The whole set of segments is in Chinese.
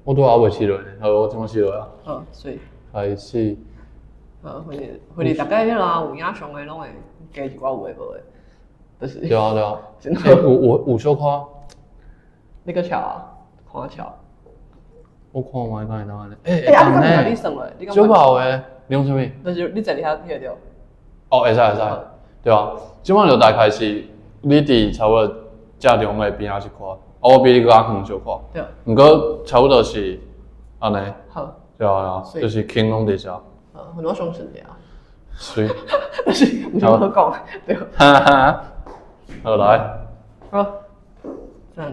我拄还未试落呢，好，我怎么试落啊？好，所以开始。回嚟大概迄个有影上的拢会加一寡有诶无诶，就是。对啊对啊。真欸，有小可。你个巧啊，看巧。我看卖敢会当安尼。啊，你敢你算诶？小可诶，你用啥物？就是你坐你遐翕着。哦，会使，对啊。即摆就大概是你伫差不多正中诶边仔一块，我比你搁较远小块。对。毋过差不多是安尼。好。对啊，就是轻拢伫遮。我上顺啊。水。但是唔好讲，对。哈哈。好来。好。这样。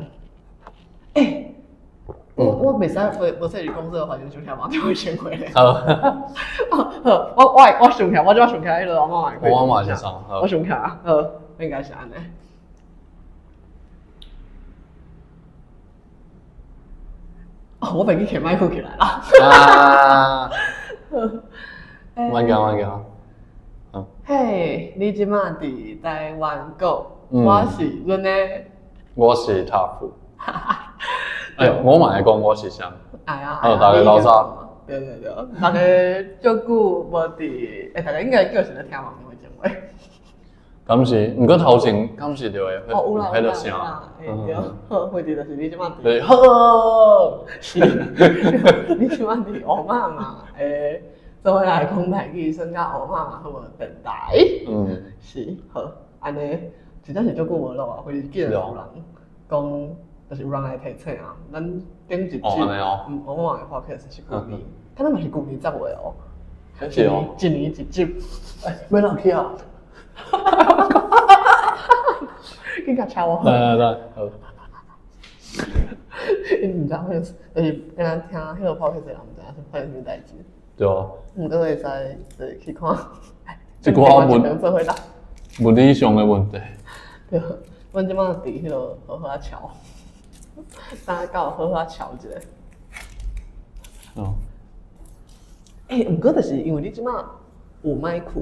我袂使，无说你工作的环境上下嘛，就会先回来。好，我想起来，我就想起来迄个我妈妈。我妈是啥？我想起来，应该是安尼。我被你摕麦克起来啦。啊。慢行。嘿，你即马伫台湾国，我是阮的。我是塔夫。我嘛会讲我是啥。哎呀，大家老早。对，大家足久无伫，大家应该叫是咧听网络节目。敢是？毋过头前敢是就会有啦，迄个声。对，好，问题就是你即马伫。对，好。是，你即马伫乌妈妈诶，做伙来讲台语，算甲乌妈妈好无电台。是，好，安尼真正是足久无录啊，或是既然有人讲。就是有人来提醒啊，咱顶一集，我妈的 podcast 是旧年，可能嘛是旧年10月哦，是哦，一年一集，要人去啊，紧甲敲我，来，好，你毋知影，就是跟咱听迄个 podcast 的人毋知影是发生啥代志，对啊，毋过会使就是去看，这个我做伙啦，物理上的问题，对，阮即马伫迄个河河桥。大家到好好瞧一下。毋过就是因为你即马有麦克，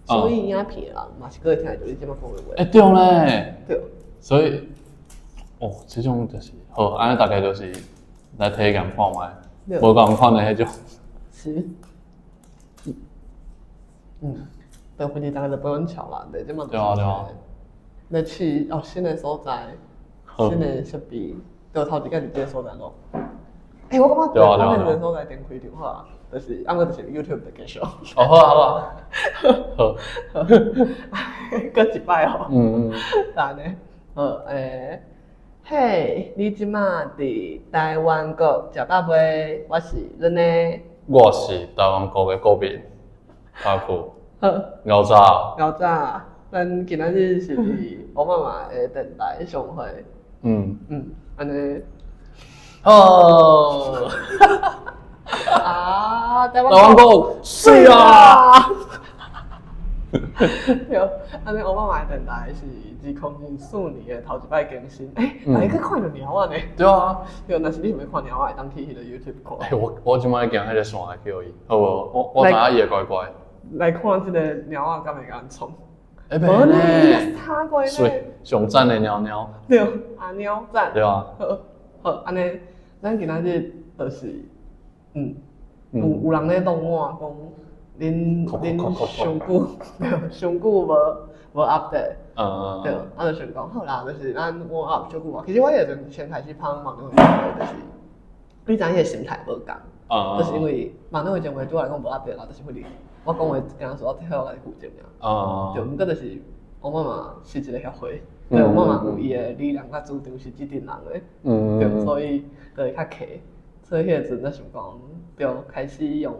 所以影片的人嘛是可以听得到你即马讲的话。对咧。对。所以，这种就是好，安尼大概就是来体验看卖，无共款的迄种。是。但回去大家就不用瞧啦，对，即马。对啊。要去新的所在，新的设备。就头一个伫即个所在咯。我感觉对个所在点开就好啊，就是就是 YouTube 的继续。好。搁一摆哦。但呢，嘿，你即马伫台湾国食饱未？我是恁的。我是台湾国的国民，阿富。熬早。咱今仔日是伫我妈妈的电台上会。安尼，台湾国水啊！对，安尼我妈妈的电台是2004年的头一摆更新，哪一个看着鸟啊呢？对啊，对，但是你想要看鸟啊，会当去迄个 YouTube 看。我即摆行迄个线来叫伊，好无？我知影伊会乖乖。来看即个鸟啊，敢会甲咱创？无呢，水上赞的鸟鸟。对，鸟赞。对啊。好，安尼，咱今仔日就是，有人咧问我讲，恁上久无 update，对，就想讲好啦，就是咱我 up 上久啊。其实我迄阵先开始拍网络节目，就是你知影迄个心态无共，就是因为网络节目对我来讲无 update 啦，就是我讲话跟他说我退后来负责尔。对，毋过就是我妈妈是一个协会。对，我妈妈有伊的理念甲主张是即阵人的，对，所以就会较客。所以迄个阵咱想讲，就开始用，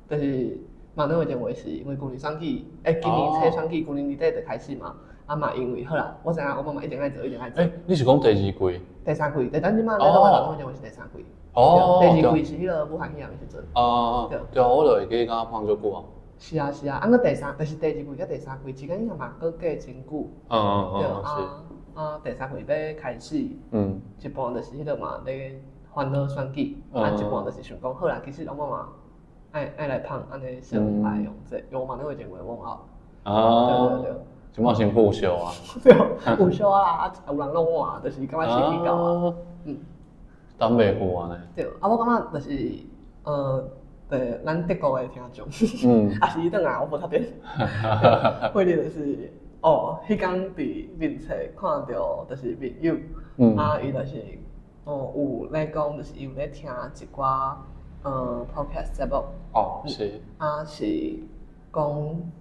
就是网络节目是因为旧年选举，今年初选举，旧年年底就开始嘛。嘛因为好啦，我知影我妈妈一定爱做，一定爱做。你是讲第2季？第3季，但即马咱录的网络节目是第3季。第2季是迄个武汉肺炎的时阵。对啊，我就会记敢放足久啊。是啊，过第3，就是第2季甲第3季之间应该嘛搁隔真久。第3季要开始，一半就是迄个嘛咧烦恼选举，一半就是想讲好啦，其实我妈妈爱来拍安尼小品牌用网络节目往后。对。即马先补修啊。对，补修啊，有人拢换，就是感觉是去到啊。等袂赴安尼。对，我感觉就是对，咱德国的听众，也是伊转来我无特别，或者就是迄天伫面册看到就是朋友，伊就是有咧讲，就是伊有咧听一寡podcast 节目，是，是讲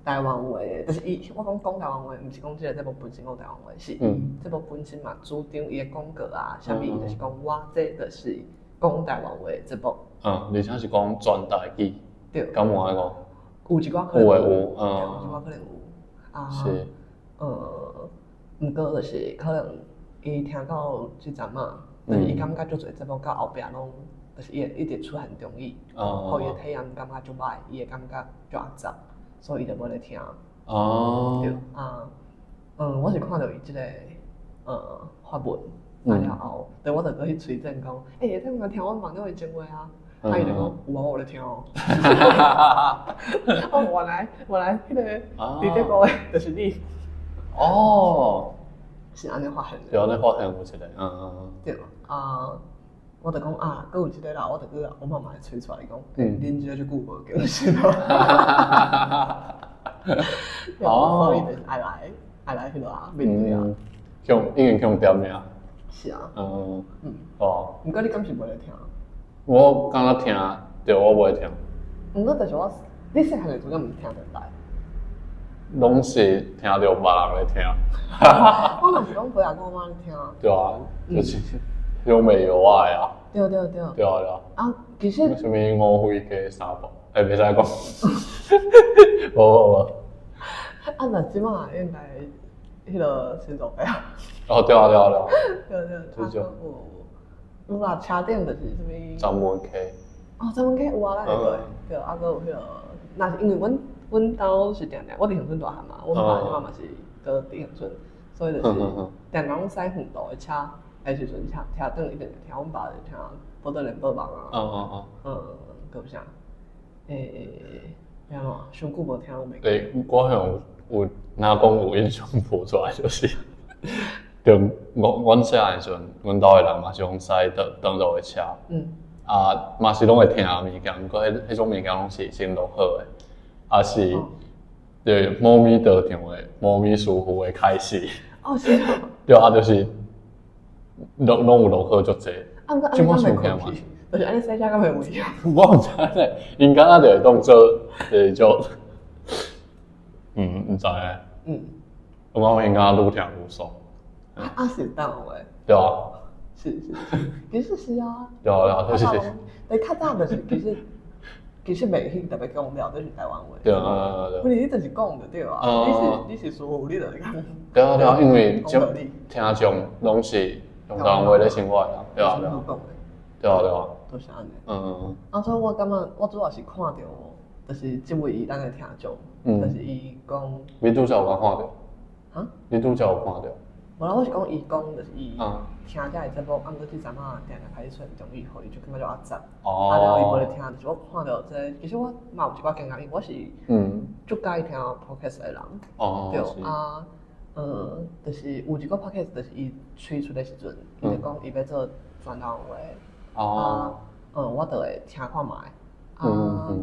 台湾话的，就是我讲台湾话，毋是讲即个节目本身讲台湾话，是节目本身嘛，主张伊的广告啊，啥物就是讲我这就是讲台湾话的节目。而且是讲全台语，对，敢有安尼讲？有一寡可能有，有一寡可能有。是。毋过就是可能伊听到即阵嘛，就是伊感觉足侪节目到后壁拢，就是伊会一直出现中意，互伊的体验感觉足歹，伊会感觉足压杂，所以伊就无咧听。对我是看到伊即个发文，了后，对我就过去催证讲，你有冇听我网友的情话啊？伊就讲有啊，我咧听哦。原来迄个伫德国的就是你。是安尼发现的。对，安尼发现有一个，对我就讲佫有一个啦，我妈妈催出来讲，恁即个就久无更新咯。所以就是爱来迄落面对啊。已经强点了。是啊。毋过你敢是无咧听？我敢若听，对，我袂听。毋过就是你细汉的时阵毋听得来。拢是听到别人咧听。我嘛是讲陪阿公妈咧听。对啊，就是有美有爱啊。对。对啊。其实。什么五花鸡三宝？袂使讲。无。那即马应该迄个先做呗。对啊。对。有啦，车顶就是什么？张文 K。张文 K 有啊，咱会对。对，还佫有迄个，那是因为阮兜是定，我伫恒春大汉嘛，阮爸阮妈嘛是搁伫恒春，所以就是定拢驶远途的车的时阵，车顶一定会听阮爸就听报道联播网啊。搁有啥？安怎？上久无听我袂。对，我向有哪讲有印象浮出来就是。就阮细汉的时阵，阮兜的人嘛是用驶长途的车，嘛是拢会听物件，毋过迄种物件拢是先录好的，也是对猫咪道场的猫咪师傅的开始。是。对就是拢有录好足济。即摆想听嘛，就是安尼驶车敢袂有影。我毋知咧，因敢若就会当做就毋知咧。我应该愈听愈爽。是当的。对啊。是，其实是啊。对，就是。较早就是其实袂去特别讲了，就是台湾话。对。不是你就是讲就对啊。你是师傅，你就是讲。对，因为听众拢是用台湾话咧生活啊。对。都是安尼。所以我感觉我主要是看到，就是即位咱的听众，就是伊讲。你拄则有看到？你拄则有看到？无啦，我是讲伊讲，就是伊听遮个节目，过即阵定开始出现中医，互伊就感觉就压杂。然后伊无咧听，就是我看到这，其实我嘛有一寡惊讶，因为我是足介意听 podcast 的人。对就是有一个 podcast，就是伊推出的时阵，伊就讲伊要做专栏话。我就会听看卖。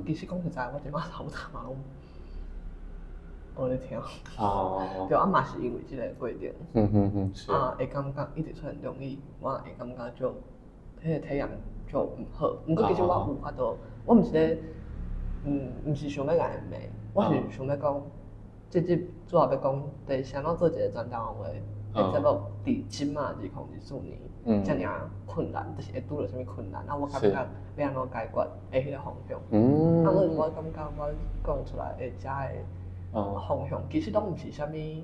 其实讲实在，我即摆差不多嘛拢。我咧听，对，嘛是因为即个过程，是，会感觉一直出现中意，我会感觉就迄个体验就毋好。毋过其实我有法度，我毋是咧，毋是想要甲伊骂，我是想要讲，主要要讲，就是想要做一个专台湾话的节目，伫即马2014年，遮尔困难，就是会拄着啥物困难，我感觉要安怎解决的迄个方向。我感觉我讲出来会遮个。方向其实拢毋是啥物一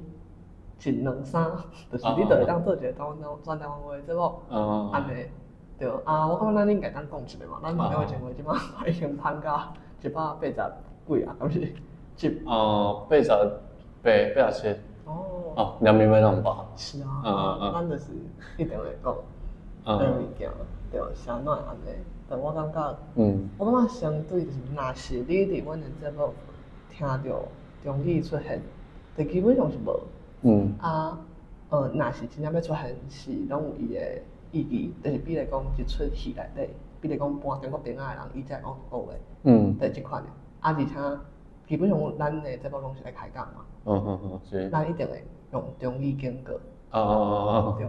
两三，就是你就会当做一个专台湾话节目，安尼对。我感觉咱应该当讲一个嘛，咱网友的情话即马已经攀到180几啊，敢是87。两面要两百。是啊，咱就是一定会讲物件，对，是安怎安尼？但我感觉，我感觉相对就是，若是你伫阮的节目听到。中医出现，就基本上是无。若是真正要出现，是拢有伊意义，就是比如讲一出戏内底，比如讲搬中国电影的人，伊才讲学的，就是即款的。而且基本上咱的节目拢是来开讲嘛，是。咱一定会用中医经过。对。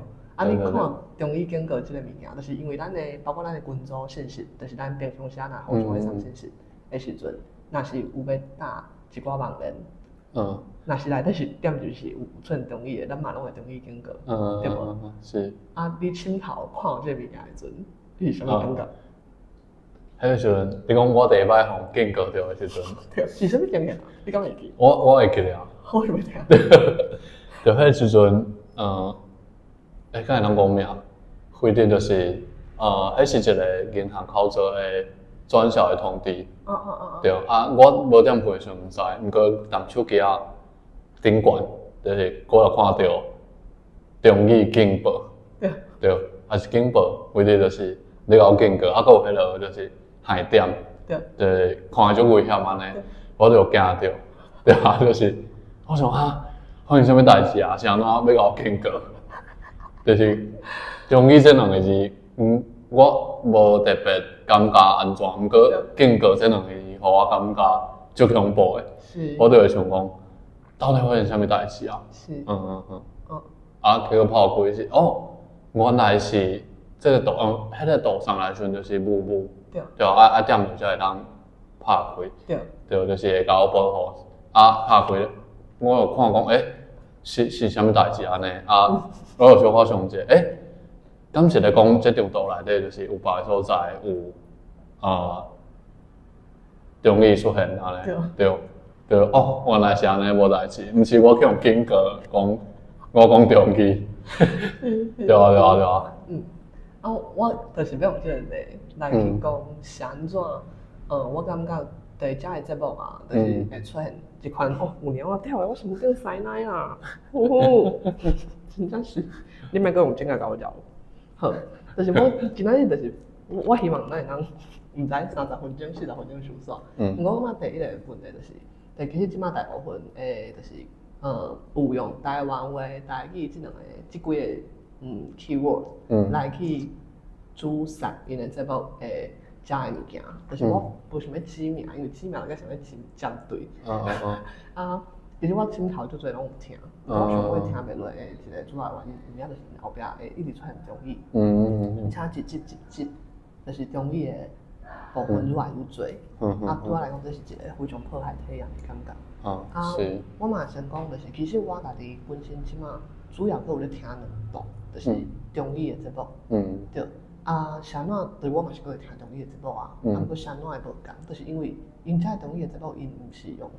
你看中医经过即个物件，就是因为咱的包括咱的群组信息，就是咱平常时若互相咧送信息的时阵，若是有要打一寡网人，若是内底是点就是有寸中医的，咱嘛拢会中医经过，对无？是。你亲头看到即个物件的时阵，你是啥物感觉？迄个时阵，你讲我第一摆互见过着的时阵，对，是啥物经验？你敢会记？我会记得啊。我是袂记。就迄个时阵，敢会通讲名？非得就是，迄是一个银行口座的转销的通知。对，我无点培训毋知，毋过踮手机仔顶悬，就是我就看到中医警报。对，还是警报，非得就是你甲我警告，还有迄落就是害点。就是看起足危险安尼，我就惊着。对啊，就是我想发生啥物代志啊？是安怎要甲我警告？就是中医这两个字，我无特别感觉安怎，毋过警告这两个字，互我感觉足恐怖的。是。我就会想讲，到底发生啥物代志啊？是。结果跑开是原来是这个图，迄个图上来时阵就是母。对。点就才会当拍开。对，就是会甲我保护。拍开，我有看讲，是啥物代志安尼？我有小可想者，敢是咧讲这张图内底就是有别个所在有中医出现安尼？对，原来是安尼无代志，毋是我去用警告讲我讲中医。对啊。我就是要用即个例来去讲是安怎，我感觉第遮个节目啊，就是会出现一款有年我跳的，我什么叫塞奶啊？真正是，你莫搁用正个甲我聊。好，就是我今仔日就是我希望咱会当毋知30分钟、40分钟收煞。毋过我感觉第一个问题就是，其实即马大部分就是有用台湾话、台语即两个即几个keyword 来去主散因的节目遮个物件，就是我无想要指名，因为指名应该想要针对。其实我心头足侪拢有听，我想要听袂落的一个主要原因，主要就是后壁会一直出现中医，而且一集就是中医的部分愈来愈多。对我来讲，这是一个非常迫害体验的感觉。是。我嘛先讲，就是其实我家己本身即马主要搁有咧听两档，就是中医的节目。对。啥物对我嘛是搁会听中医的节目啊，毋过啥物会无共，就是因为因遮中医的节目因毋是用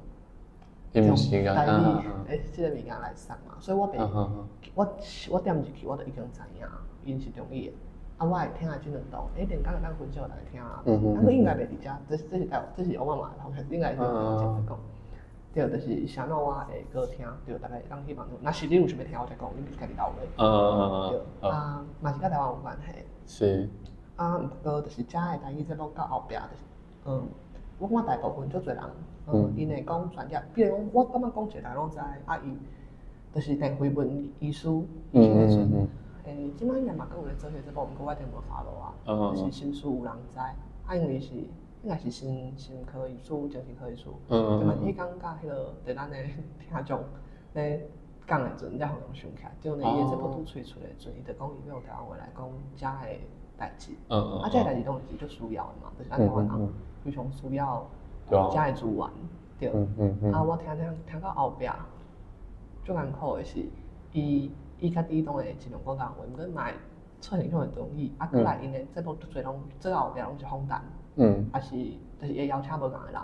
台语即个物件来送嘛，所以我点入去，我就已经知影因是中医的。我会听下即两档，连讲就当分享来听啊。不过应该袂伫遮，这是我妈妈的同学，应该是讲讲。对，就是啥物我会搁听，对，大概当希望，若是你有想要听我再讲，你家己留咧。对，嘛是甲台湾有关系。是。毋过就是遮个台语节目到后壁就是，我看大部分足侪人，因会讲专业，比如讲，我感觉讲一个大家拢知，伊就是邓慧文医师，即摆应该嘛搁有咧做迄个节目，毋过我一定无 follow 啊，就是心事有人知，因为是应该是心科医师、精神科医师，对嘛？迄讲甲迄个对咱的听众咧讲的阵，才互人想起来，就呢伊个节目拄推出的阵，伊就讲伊要用台湾话来讲遮个代志，遮个代志当然是足需要的嘛，就是咱台湾人非常需要遮个资源，对。我听到后壁，最艰苦的是伊家己当然尽量讲讲话，毋过嘛会出现种的争议，过来因的节目足侪拢做到后壁拢是访谈，还是就是会邀请无共的人。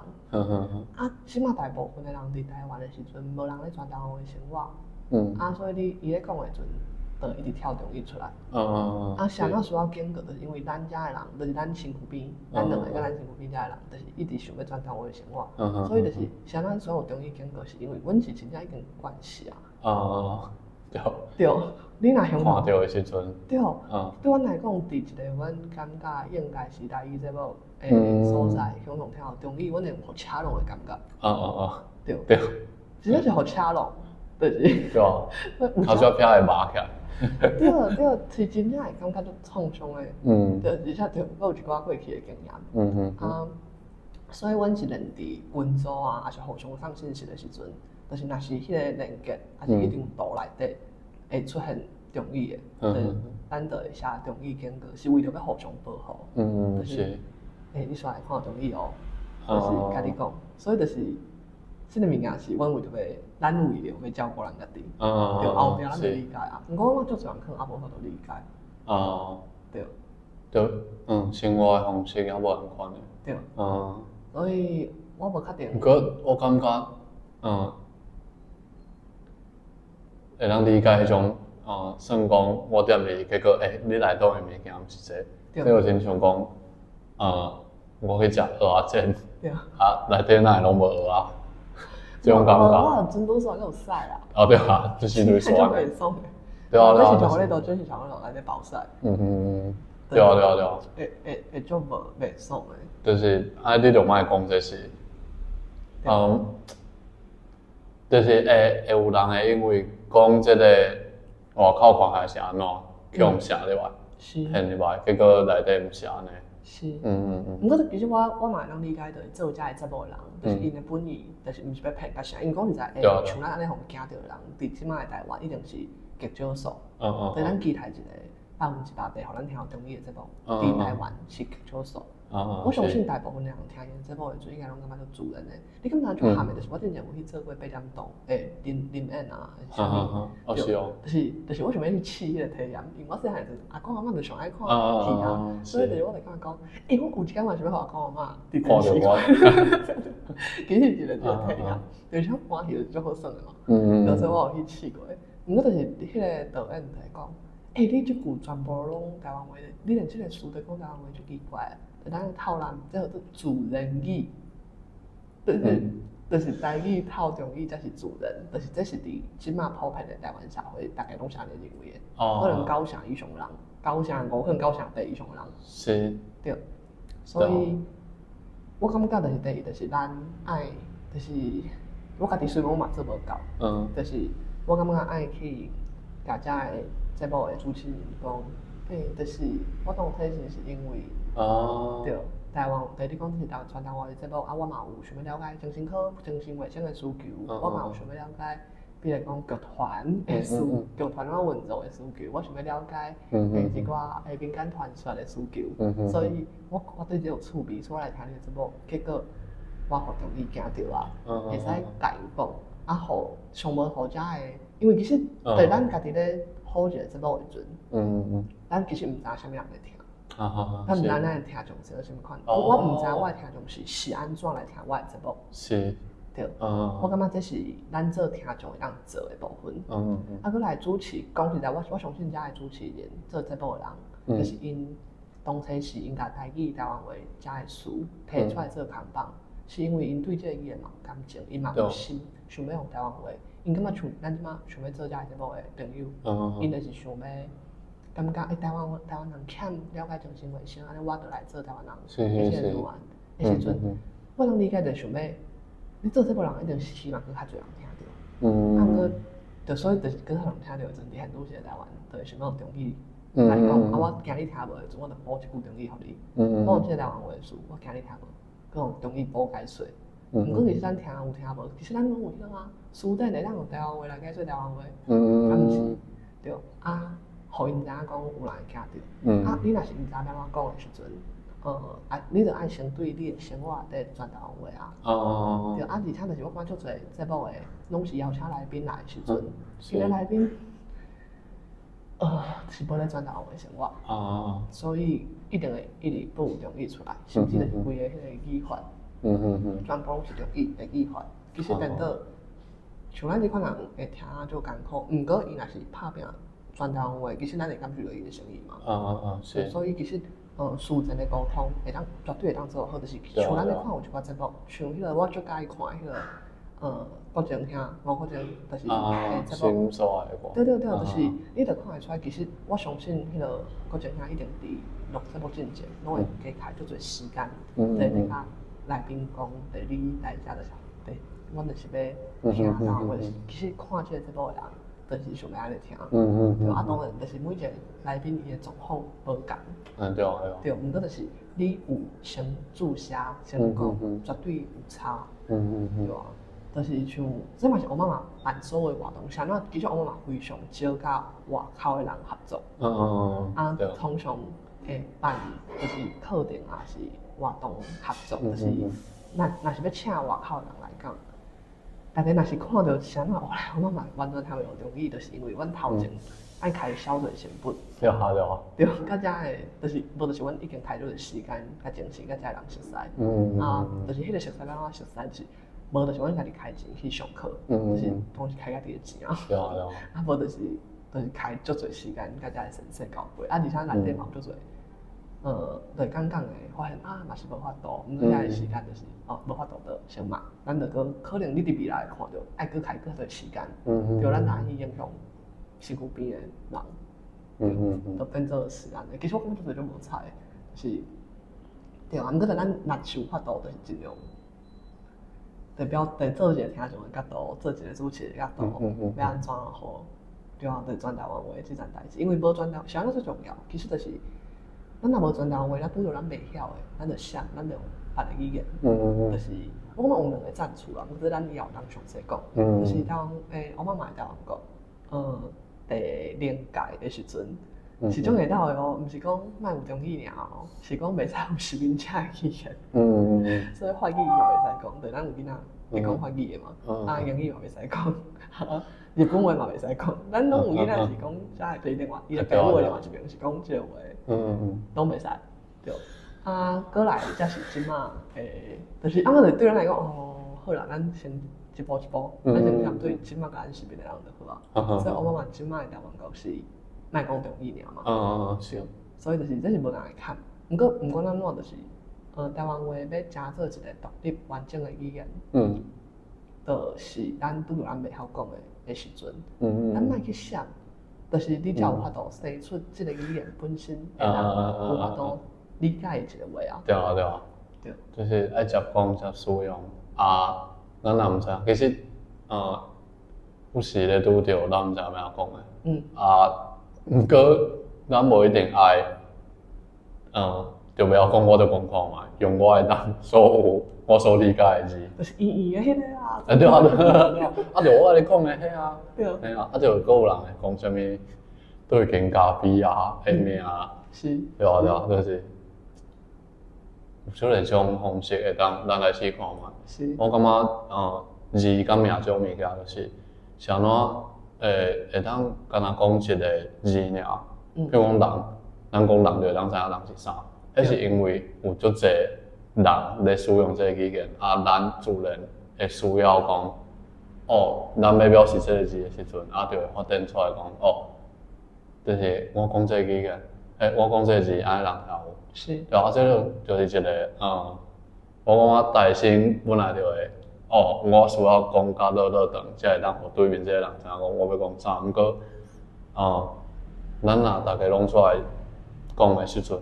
即马大部分的人伫台湾的时阵，无人咧传台湾话生活，所以伊咧讲的阵，就一直跳中医出来。啥物需要警告，就是因为咱遮的人，就是咱身躯边，咱两个甲咱身躯边遮的人，就是一直想要传台湾话生活，所以就是啥物所有中医警告，是因为阮是真正已经惯势啊。对，你若想看到的时阵，对阮来讲，伫一个阮感觉应该是台语节目所在，向听到中医，阮会有互车拢的感觉。对，真正是互车拢，就是。对啊，头先飘会麻起来。对，是真正会感觉足创伤的。对，而且就我有一寡过去的经验。所以阮是连伫群组啊，还是互相送信息的时阵，就是若是迄个连接，还是一张图内底会出现中意的，咱就会写中意警告，是为着要互相保护。就是你煞会看中意哦，就是甲你讲，所以就是这个物件是阮为着咱为着要照顾咱家己，就后壁咱就理解啊。毋过我足侪人可能也无法度理解。对。就生活的方式也无共款的。对。所以我无确定。不过我感觉，会当理解迄种，算讲我踮伫结果，你内倒的物件毋是这，所以我真想讲，我去食蚵仔煎，内底哪会拢无蚵仔，这种感觉。我真多数有屎啦。对啊，就是类似安尼。对啊。这是巧克力豆，这是巧克力豆内底包屎。对啊。会足袂爽的。就是你就莫讲这是，就是会有人会因为讲这个外口看起来是安怎，去用写入来，现入来，结果内底毋是安尼。是。毋过其实我嘛会能理解到做遮个节目的人，就是因的本意，就是毋是要骗甲啥，因讲实在，像咱安尼互惊到的人，伫即摆的台湾一定是极少数。对咱期待一个100%，互咱听中意的节目，伫台湾是极少数。我相信大部分人听因节目的时阵，应该拢感觉足自然的。你感觉最喊的，就是我之前有去做过8点档，林恩啊，啥物，就是我想要去试迄个体验，因为我细汉时阿公阿嬷就上爱看戏啊，所以就是我就感觉讲，我有一天嘛想要互阿公阿嬷伫电视看，其实一个体验，就是像欢喜就足好耍的嘛。所以我有去试过，毋过就是迄个导演就讲，你即句全部拢台湾话，你连即个词都讲台湾话就奇怪。咱套咱即叫做主人语，就是台语套中语才是主人，就是这是伫即马普遍的台湾社会，大家拢是安尼认为的。可能9成以上人，9成5，可能9成8以上人。是。对。所以，我感觉就是第一，就是咱爱，就是我家己虽然我嘛做无够，就是我感觉爱去甲遮个节目的主持人讲，就是我当体是因为。对，台湾，对你讲就是传台湾的节目，我嘛有想要了解精神科、精神卫生的需求，我嘛有想要了解，比如讲剧团的剧团怎运作的需求，我想要了解一寡民间团社的需求，所以我对这有趣味，所以我来听你的节目，结果我互中意惊到啊，会使甲因讲，互上无互遮的，因为其实对咱家己咧好一个节目的时阵，咱其实毋知啥物人在听。咱毋知咱的听众是啥物款，我毋知我的听众是安怎来听我的节目。是。对。我感觉这是咱做听众会当做的部分。搁来主持，讲实在，我相信遮的主持人做节目的人，就是因当初是因甲台语、台湾话遮的词摕出来做扛棒，是因为因对这个语言嘛有感情，因嘛有心，想要用台湾话，因感觉像咱即马想要做遮个节目的朋友，因就是想要。感觉台湾人欠了解精神卫生，安尼我就来做台湾人一些人员的时阵，我能理解就想要，你做这个人一定是希望更较侪人听到，过就所以就是更较人听到的阵，很多时台湾就会想要中意来讲，我今日听无的，我就补一句中意互你，我用这个台湾话的词，我今日听无，佮用中意补解说。毋过其实咱听有听无，其实咱拢有晓啊，书顶会当用台湾话来解说台湾话，敢毋是？对啊。互因知影讲有人会听到，你若是毋知要怎讲的时阵，你着爱先对你的生活底转台湾话啊。对，而且就是我感觉足侪节目的，拢是邀请来宾来的时阵，今日来宾，是无咧转台湾话生活，所以一定会一直不有中意出来，甚至就是规个迄个语法，全部拢是中意的语法。其实变到像咱即款人会听就艰苦，毋过伊若是拍拼。传台湾话，其实咱会感受到伊的声音嘛。是。所以其实，事前的沟通会当绝对会当做好，就是像咱咧看有一寡节目，像迄个我最喜欢看迄个，国情兄、吴国情，就是节目。对，就是你着看会出来，其实我相信迄个国情兄一定伫录节目之前，拢会加开足侪时间，对那个来宾讲，对你来遮的对，我就是要听台湾话。其实看这个节目的人。就是想要安尼听。对啊，当然就是每一个来宾伊的状况无共。对啊。对，毋过就是你有先注写先讲，绝对有差。对啊，就是像这嘛是我妈妈办所有活动，像那其实我妈妈非常少甲外口的人合作。通常会办就是课程啊是活动合作，就是若是要请外口的人来讲。大家若是看到啥物，我妈妈完全听袂有中意，就是因为阮头前爱开小队成本。对，甲遮的，就是无就是阮已经开咗个时间，甲精神，甲遮人熟悉。就是迄个熟悉，咱熟悉就是，无就是阮家己开钱去上课，就是拢是开家己的钱啊。对。无就是开足侪时间，甲遮的先生交陪，而且内底嘛有足侪。对，刚的发现嘛是无法度，毋过遐个时间就是无法度就先慢，咱就可能你伫未来看到爱搁开多时间，对，咱哪去影响身躯边的人，就变做是安尼。其实我讲做侪就无差，就是对啊，毋过咱若是有法度，就是尽量得做一个听众的角度，做一个主持的角度，要安怎好，对啊，就转台湾话这件代志，因为无转台，啥最重要，其实就是。咱若无转台湾话，咱拄着咱袂晓的，咱就想，咱就别的语言。就是我讲有两个赞处啦，毋过咱以后当详细讲。就是当我妈妈会台湾讲，第零届的时阵，是种会到的哦，毋是讲莫有中语尔哦，是讲袂使有实名车的语言。所以法语嘛袂使讲，对，咱有囡仔会讲法语的嘛，英语嘛袂使讲，日本话嘛袂使讲，咱拢有囡仔是讲啥对电话，伊个爸母的另外一边是讲即个话。拢袂使，对。过来才是即马，就是就对咱来讲，好啦，咱先一步一步，咱先针对即马甲咱身边的人就好啊。所以我妈妈即马的台湾教是莫讲中语尔嘛。是。所以就是这是无人会看，毋过咱怎就是，台湾话要加做一个独立完整的语言，就是咱拄着咱袂晓讲的时阵，咱莫去想。就是你才有法度生出这个语言本身，会当有法度理解一个话啊。对。就是爱接讲接使用咱也毋知，其实有时咧拄着咱毋知要安怎讲的。毋过咱无一定爱，就袂晓讲我就讲看卖，用我会当我所理解的字。就是的迄个啊。对。就我咧讲的迄啊。对。就搁有人会讲啥物，对跟咖啡啊，迄物啊。是。对，就是有少个种方式会当咱来试看卖。是。我感觉字甲名种物件就是是安怎会当敢若讲一个字尔，比如讲咱讲人就会当知影人是啥，迄是因为有足侪人咧使用这个语言，咱自然会需要讲，咱要表示这个字的时阵，就会发展出来讲，就是我讲这个语言，我讲这个字安尼人听有。是。对这就是一个我感觉大声本来就会，我需要讲甲落长，才会当互对面这个人知影讲我要讲啥。毋过，咱若大家拢出来讲的时阵，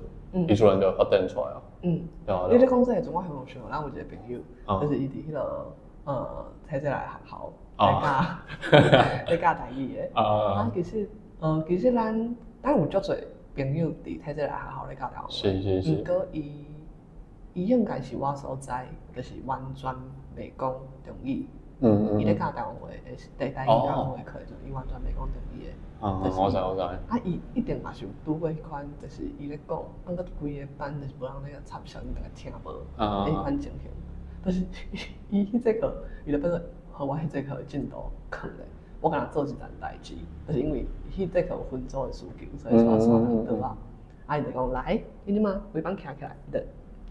伊自然就会发展出来啊。你咧讲这个阵，我很有想，咱有一个朋友，就是伊伫迄个台积来学校咧教台语的。其实咱有足侪朋友伫台积来学校咧教台湾话。是。毋过伊应该是我所知，就是完全袂讲中语。伊咧教台湾话，台语教台湾话课的时阵，伊完全袂讲中语的。我知。伊一定嘛是有拄过迄款，就是伊咧讲，规个班就是无人咧个插声，伊大家听无。迄款情形，就是伊迄节课，伊就变做和我迄节课的进度扛咧。我甲他做一件代志，就是因为迄节课有分组的需求，所以说人倒啊。伊就讲来，你嘛规班徛起来，伊就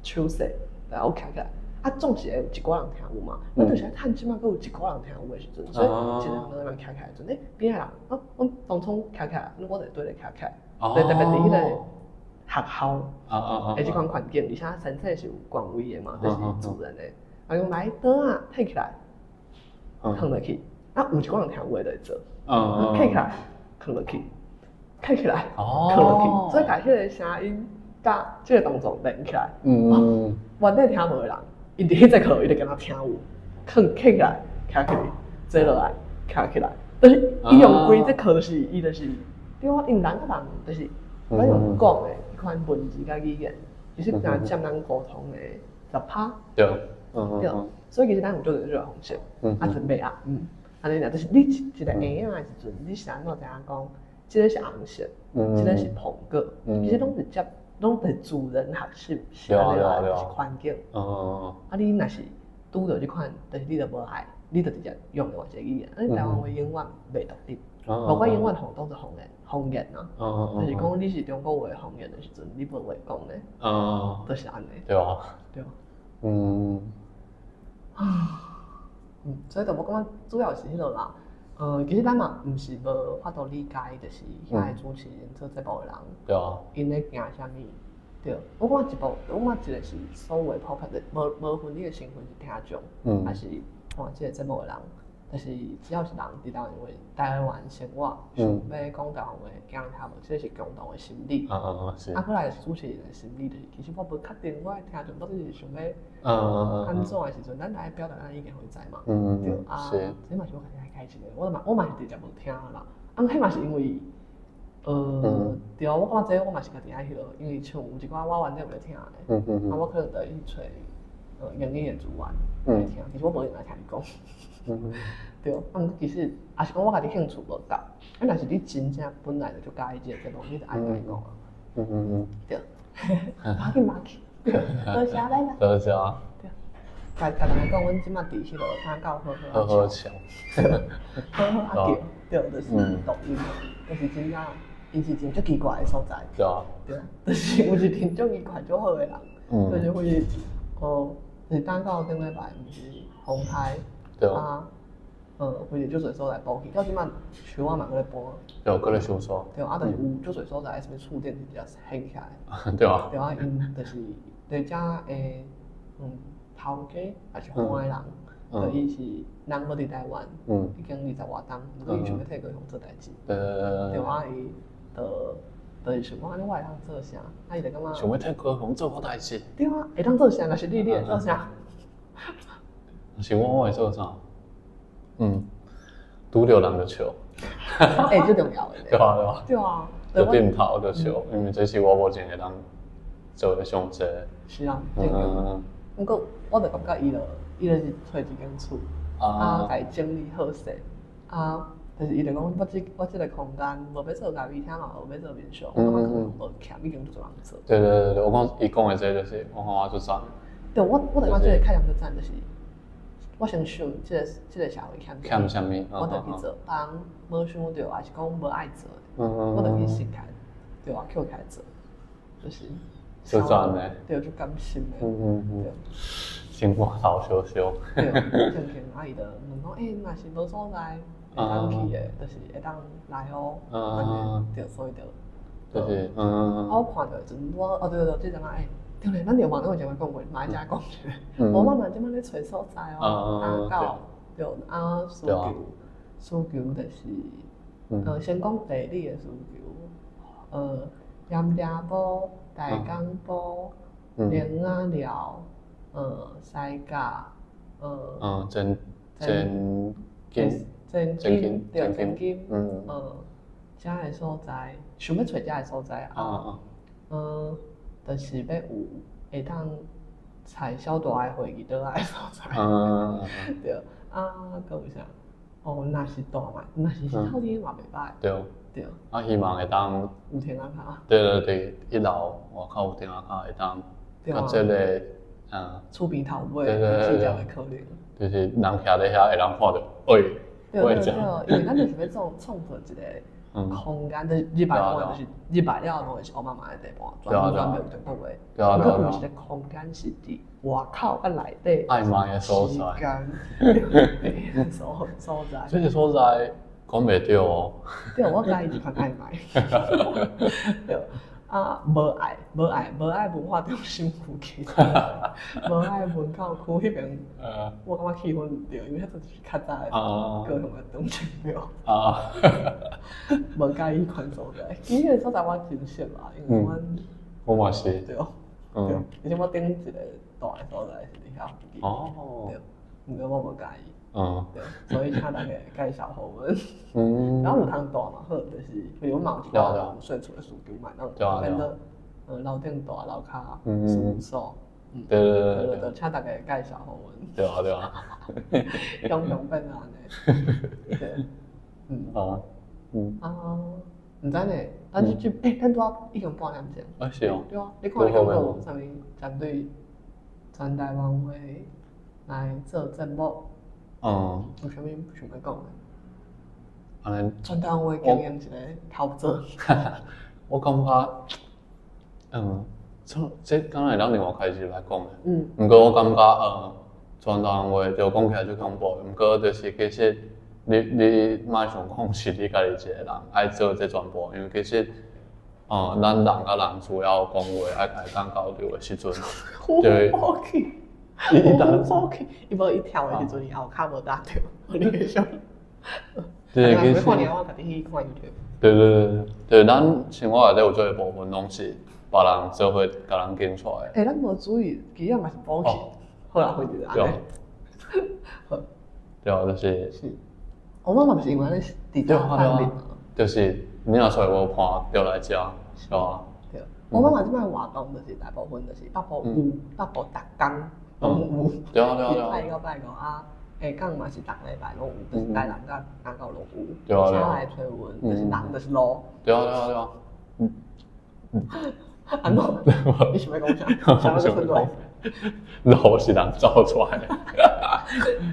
手势，然后徛起来。总是会有一寡人听有嘛，就是咧趁即马，佫有一寡人听有诶时阵，所以一个人在那徛起来时阵，边个人，我当初徛起来，我就对咧徛起来，特别伫迄个学校，即款环境，而且身体是有权威诶嘛，就是自然诶。讲来倒啊，退起来，放落去，有一寡人听有诶就会做，退起来，放落去，退起来，放落去，所以甲迄个声音甲即个动作连起来，原底听无诶人。伊伫迄节课，伊就跟他听有，放起来，徛起来，坐落来，徛起来，就是伊用规则课，就是伊就是，对啊，因人甲人就是，咱用讲的一款文字甲语言，其实若占咱沟通的10%。对，对，所以其实咱有做这个方式，准备啊，安尼俩就是你一个婴仔的时阵，你是安怎知影讲，这个是红色，这个是苹果，其实拢是主人学习，是安尼啦，是环境。啊，你若是拄到这款，但是你就无爱，你就直接用另外一个语言，台湾话永远袂独立，包括永远当作方言啊，就是讲你是中国话方言的时阵，你无话讲咧，就是安尼。对啊。对。所以就我感觉主要是迄落啦。其实咱嘛毋是无法度理解，就是遐个主持人做节目的人，对啊，因咧行啥物？对，我感觉一个是所有普遍的，无分你的身份是听众，还是看即个节目的人，但是只要是人伫台湾话、台湾生活，想要讲台湾话，惊人听无，即个是共同的心理。是。啊，过来是主持人的心理，就是其实我无确定我的听众到底是想要安怎的时阵，咱来表达咱意见会知嘛。对啊，这嘛是我家己开心的，我嘛是直接无听啦。迄嘛是因为。对啊，我感觉这我嘛是家己爱迄落，因为像有一寡我完全袂听的，我可能就去找英语的资源来听，其实我无用来听你讲。对，其实也是讲我家己兴趣无够，若是你真正本来就介意这个节目，你就爱甲伊讲啊。对，马紧马去，多谢来啦。多谢。对，甲大家讲，阮即马伫迄落参到好好笑，好好叫，对，就是抖音，就是真正。伊是真足奇怪的所在，对啊，就是有一阵足奇怪足好的人，就是会就是等到顶礼拜，毋是红台，啊，会足侪所在补去，到即摆树仔嘛搁咧搬，对，搁咧修缮，对，就是有足侪所在，什物厝顶直接掀起来，对啊，对啊，因就是对遮诶，头家还是欢的人，伊是人无伫台湾，已经20外冬，毋过伊想要替高雄做代志，对啊，伊。就是想讲安尼我会当做啥，伊就感觉。想要替高雄做好代志。对啊，会当做啥？若是你会做啥？是我会做啥？拄着人就笑。最重要的。对啊。对啊。就点头就笑，因为这是我目前会当做的上济。是啊，不过我就感觉伊就是找一间厝，家己整理好势，就是伊就讲，我即个空间无要做咖啡厅嘛，无要做民宿，我感觉可能无欠，已经做人做。对，我讲伊讲的这就是我看我做赞。对，我就讲这个开量做赞，就是我先想这个社会欠啥物，我就去做。人无想到，还是讲无爱做，我就去试开，对啊，去开做，就是做赞的。对，就甘心的。对。生活头烧烧。对，正经阿姨就问讲，若是无所在。会当去的，就是会当来哦，对，所以就是，我看到阵我，对，即阵对咧，咱有网络前面讲过，马家讲者，我慢慢即摆咧找所在哦，到对需求就是，先讲地理的需求，盐埕埔、大港埔、莲仔寮，西甲，真真金，遮个所在，想要找遮个所在就是要有会当采小大个会议倒来所在，对，搁有啥？若是大嘛，若是透天嘛袂歹，对，希望会当有天啊卡，对，一楼外口有天啊卡会当，甲即个厝边头尾，是这样的考虑，就是人徛在遐会人看到，对，因为咱就是要创造一个空间，就是日白当然就是日白了，当然是我妈妈的地方，专门有中国话。不过有一个空间是伫外口甲内底暧昧的所在，所在。这个所在讲袂着哦。对，我介意一款暧昧。对。无爱文化中心附近，无爱门口区迄边，我感觉气氛唔对，因为迄就是较早的高雄的中心庙。无介意款所在，伊迄个所在我真熟啦，因为我嘛是。对，而且我顶一个大的所在是伫遐附近。对，毋过我无介意。对，所以请大家介绍互阮。然后有通大嘛好，就是比如嘛有一个顺厝的需求嘛，咱免得楼顶大楼骹事务所。对，请大家介绍互阮。对啊。用变安尼。对。唔知呢，咱咱拄仔已经半点钟。是哦。对啊，你看你感觉有啥物针对全台湾话来做节目？有啥物想要讲的？安尼。全台湾话经营一个头做。我感觉，这敢若会当另外开始来讲的。不过我感觉全台湾话就讲起来就恐怖，不过就是其实。你莫想讲是你家己一个人爱做这传播，因为其实，咱人甲人需要讲话爱开讲交流的时阵，对。伊无伊跳的时阵，伊后骹无搭着，你个想。对，其实。看你我家己去看 YouTube。对，咱生活内底有做一部分拢是别人做伙甲人经出来。咱无注意，其实嘛是保险。好啦，回去安尼。对，就是。我妈妈不是因为咧伫家看病嘛，就是你若出来无看，就来食，是吧？对，我妈妈即摆活动就是大部分就是北部有，北部逐工拢有。对。拜到拜五啊，下港嘛是逐礼拜拢有，就是台南甲南港拢有。对。车来吹阮，就是人就是路。对。安怎？你想要讲啥？想要个分类？路是人走出来的。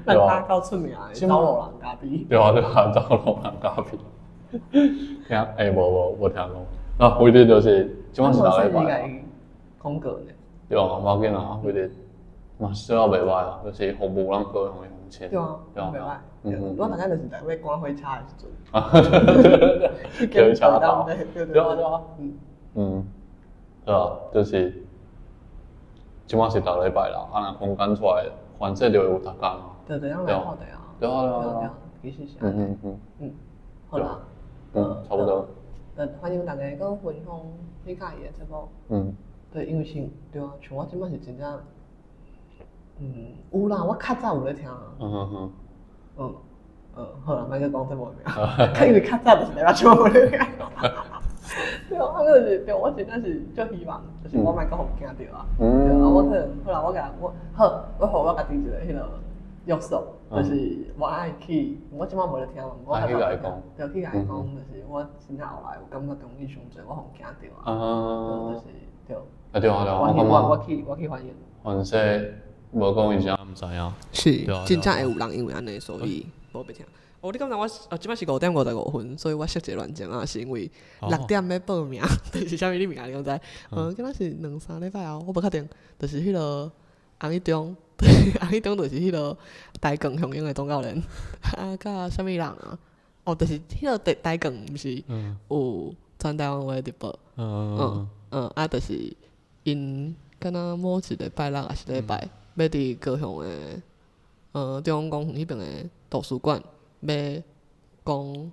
咱家够出名的，走路人咖啡。对，走路人咖啡。听，无听讲。规日就是，即摆是逐礼拜。空格呢？对啊，无要紧啊，规日嘛做啊袂歹啊，就是服务咱各方面风险。对啊，袂歹。我大概就是在要赶火车的时阵。去车道。对啊。对啊，就是。即摆是逐礼拜啦，若空间出来，反正就有逐工啊。对，来好的啊。对，其实是。好啦。差不多。欢迎大家搁分享你家己的节目。对，因为对啊，像我即摆是真正，有啦，我较早有咧听。好啦，莫搁讲节目名。因为较早就是台节目有咧听。对啊，就是对，我真正是足希望，就是我莫搁互惊着啊。对啊，我可能好啦，我互我家己一个迄个约束，就是我爱去，我即摆无咧听，我较早会讲，对，去甲伊讲，就是我真正后来有感觉中意上侪，我互惊着啊。就是对。对，我去欢迎。反正无讲以前毋知影。是，真正会有人因为安尼，所以无要听。你感觉我即摆是5:55，所以我设一个乱钟啊，是因为6点要报名，就是啥物你名你敢知？敢若是2-3礼拜后，我无确定。就是迄个红一中，红一中就是迄个台港雄鹰的总教练，甲啥物人啊？就是迄个台港毋是有全台湾话直播，就是因敢若某一个拜六还是礼拜，要伫高雄的中央公园迄边的图书馆。要讲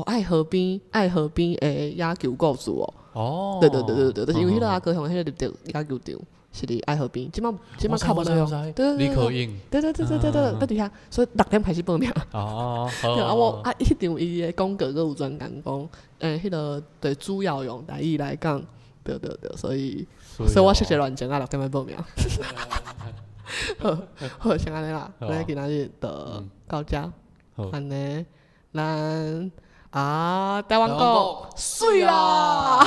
爱河边的野球故事哦。对，就是因为迄个高雄迄个野球场是伫爱河边，即摆较无用。对，李可英。对，在底下，所以6点开始报名。对啊，我迄场伊的广告阁有专讲迄个对主要用台语来讲，对，所以我设一个乱钟啊，6点要报名。好，先安尼啦，咱今仔日就到遮。安尼，咱台湾国水啦！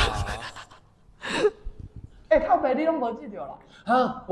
靠北你拢无记着啦？